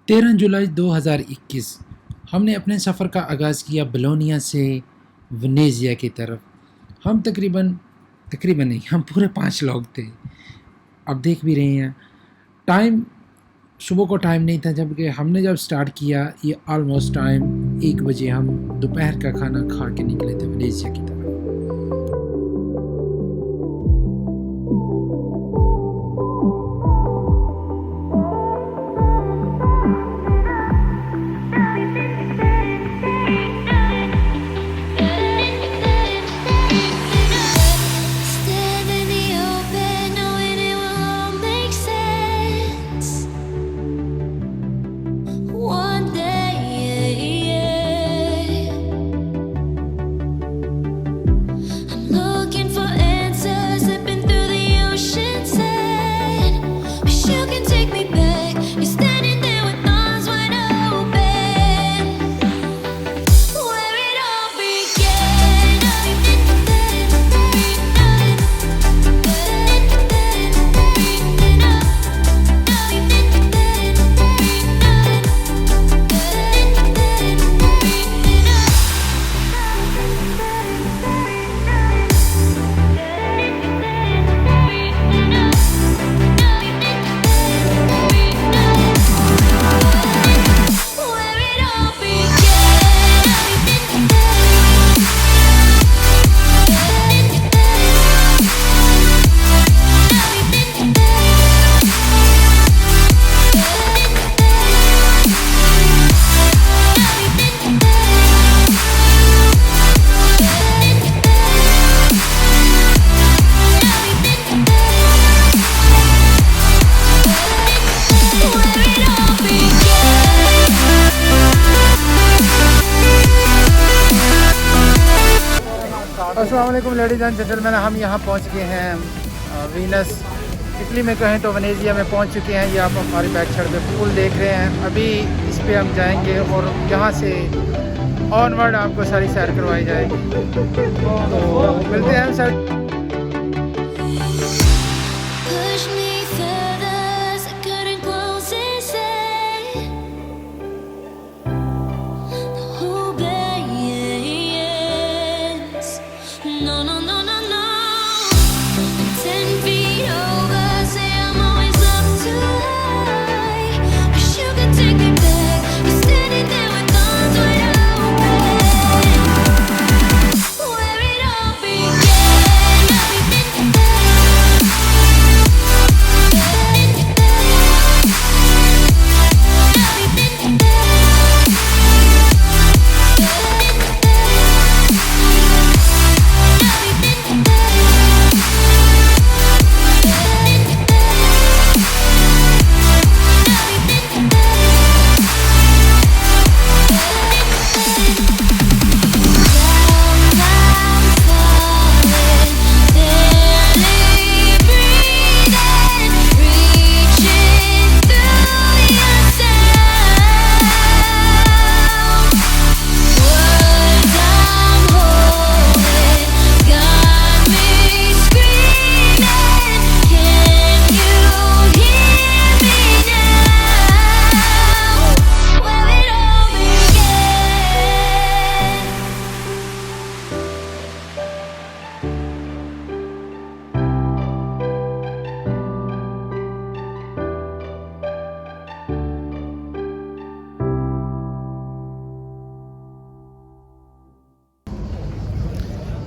13 जुलाई 2021 हमने अपने सफ़र का आगाज़ किया बोलोनिया से वेनेजिया की तरफ। हम तकरीबन नहीं, हम पूरे 5 लोग थे। अब देख भी रहे हैं टाइम, सुबह को टाइम नहीं था जबकि हमने जब स्टार्ट किया ये ऑलमोस्ट टाइम 1 बजे हम दोपहर का खाना खा के निकले थे वेनेजिया की तरफ। Stand in the open, knowing it will all make sense. One day, I'm looking for answers, slipping through the ocean sand. Wish you can take me back. You're standing there with arms wide open, where it all began. Where it all अस्सलाम वालेकुम ladies and gentleman, हम यहाँ पहुँच गए हैं Venus, Italy में कहें तो वेनेजिया में पहुँच चुके हैं। ये आप हमारे बैक साइड पे पुल देख रहे हैं। अभी इस पे हम जाएंगे और यहाँ से ऑनवर्ड आपको सारी सैर करवाई जाएगी। तो मिलते हैं हम sir. push me further, as I couldn't close inside. The whole bands. No, no, no, no, no. I'm 10 feet over, say I'm always up too high. Wish you could take me back. You're standing there with arms wide open, where it all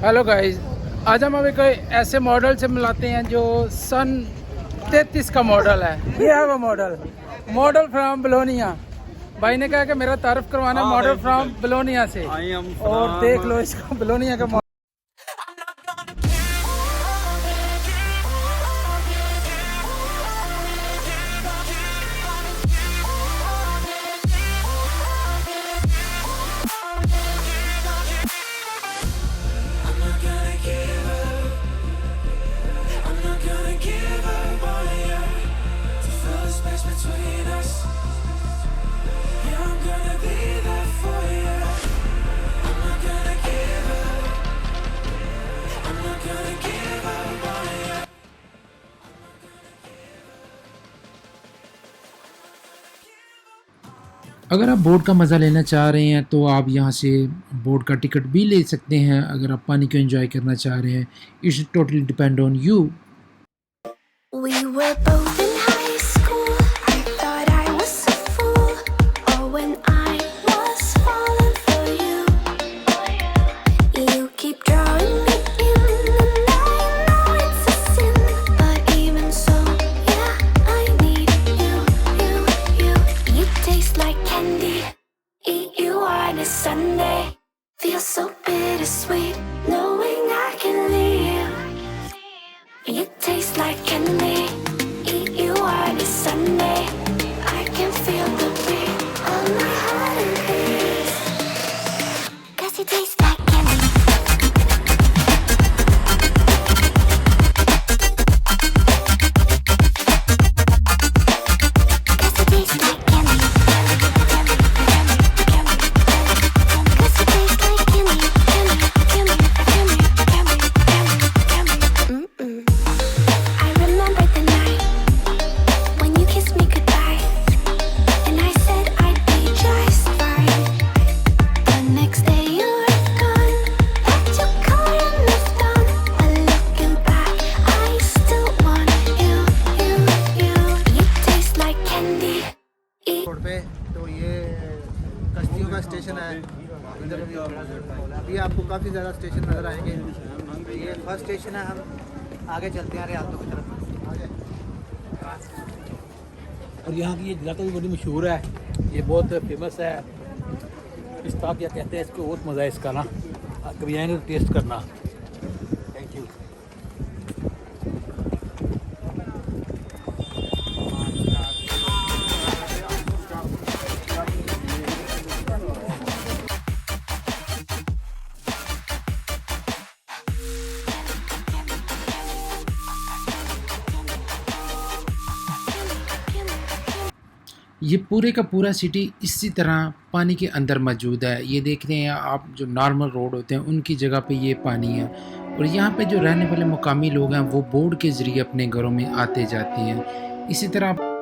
hello guys, आज हम अभी कोई ऐसे model से मिलाते हैं जो सन 33 का मॉडल है। ये है वो मॉडल फ्रॉम बोलोनिया। भाई ने कहा कि मेरा तारीफ करवाना मॉडल फ्रॉम बोलोनिया से, और देख लो इसका बोलोनिया का अगर आप बोट का मज़ा लेना चाह रहे हैं तो आप यहाँ से बोट का टिकट भी ले सकते हैं। अगर आप पानी को एंजॉय करना चाह रहे हैं, it's totally depend on you. We were both in high school. I thought I was a fool. Oh, when I was falling for you. You keep drawing me in, and I know it's a sin. But even so, yeah, I need you. You taste like candy. Eat you on a Sunday. Feels so bittersweet, knowing I can leave. You taste like candy. Eat you on a Sunday. I can feel the beat of my heart and peace. 'Cause you taste like candy. Cause you taste like candy. Cause you taste like candy. I remember the night when you kissed me goodbye, and I said I'd be just fine. The next day you were gone, left your car and moved on. But looking back, I still want you. You taste like candy. Road पे तो ये कश्तियों का station है। इधर अभी आपको काफ़ी ज़्यादा स्टेशन नज़र आएंगे। ये फर्स्ट स्टेशन है, हम आगे चलते हैं रियादों की तरफ। आगे और यहाँ की ये जलाता भी बड़ी मशहूर है, ये बहुत फेमस है। पिस्ता क्या कहते हैं इसको, बहुत मज़ा है इसका ना, कभी आएंगे तो टेस्ट करना। Thank you. ये पूरे का पूरा सिटी इसी तरह पानी के अंदर मौजूद है। ये देख रहे हैं आप, जो नॉर्मल रोड होते हैं उनकी जगह पे ये पानी है। और यहाँ पे जो रहने वाले मुकामी लोग हैं वो बोट के ज़रिए अपने घरों में आते जाते हैं। इसी तरह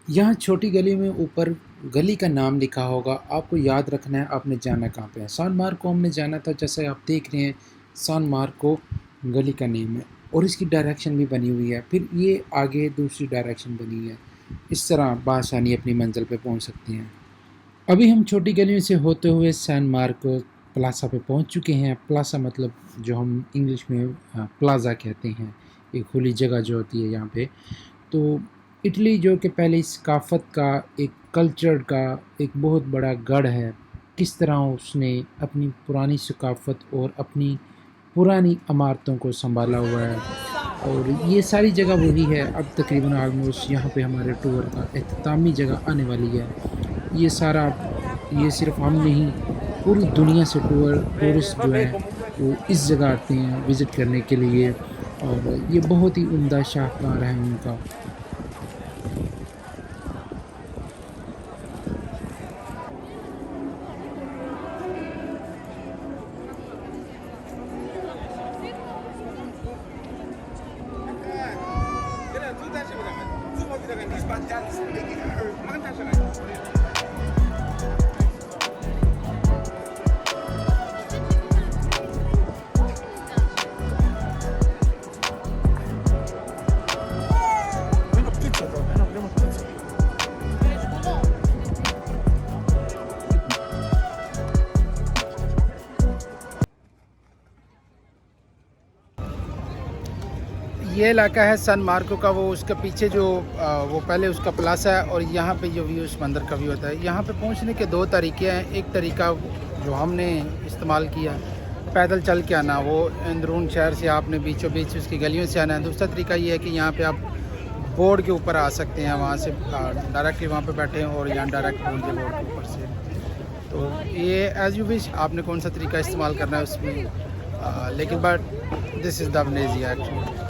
यहाँ छोटी गली में ऊपर गली का नाम लिखा होगा, आपको याद रखना है आपने जाना कहाँ पे है। सान मार्को हमने जाना था, जैसे आप देख रहे हैं सान मार्को गली का नेम है और इसकी डायरेक्शन भी बनी हुई है। फिर ये आगे दूसरी डायरेक्शन बनी है। इस तरह बासानी अपनी मंजिल पे पहुँच सकते हैं। अभी हम छोटी गलियों से होते हुए सान मार्को प्लाजा पे पहुँच चुके हैं। प्लाजा मतलब जो हम इंग्लिश में प्लाजा कहते हैं, एक खुली जगह जो होती है यहाँ पे। तो इटली जो कि पहले सकाफ़त का, एक कल्चर का एक बहुत बड़ा गढ़ है, किस तरह उसने अपनी पुरानी सकाफ़त और अपनी पुरानी इमारतों को संभाला हुआ है। और ये सारी जगह वही है। अब तकरीबन आलमोस्ट यहाँ पे हमारे टूर का इख्तितामी जगह आने वाली है। ये सारा, ये सिर्फ हम नहीं, पूरी दुनिया से टूरिस्ट जो हैं वो इस जगह आते हैं विज़िट करने के लिए। और ये बहुत ही उम्दा शाहकार है उनका। ये इलाका है सन मार्को का, वो उसके पीछे जो वो पहले उसका प्लासा है और यहाँ पे जो व्यू उस मंदिर का व्यू होता है। यहाँ पे पहुँचने के दो तरीके हैं। एक तरीका जो हमने इस्तेमाल किया पैदल चल के आना, वो अंदरून शहर से आपने बीचों बीच उसकी गलियों से आना है। दूसरा तरीका ये है कि यहाँ पे आप बोर्ड के ऊपर आ सकते हैं, वहाँ से डायरेक्टली वहाँ पे बैठे हैं और यहाँ डायरेक्ट बोर्ड के ऊपर से। तो ये एज़ यू विश, आपने कौन सा तरीका इस्तेमाल करना है उसमें, लेकिन but this is the Venezia actually.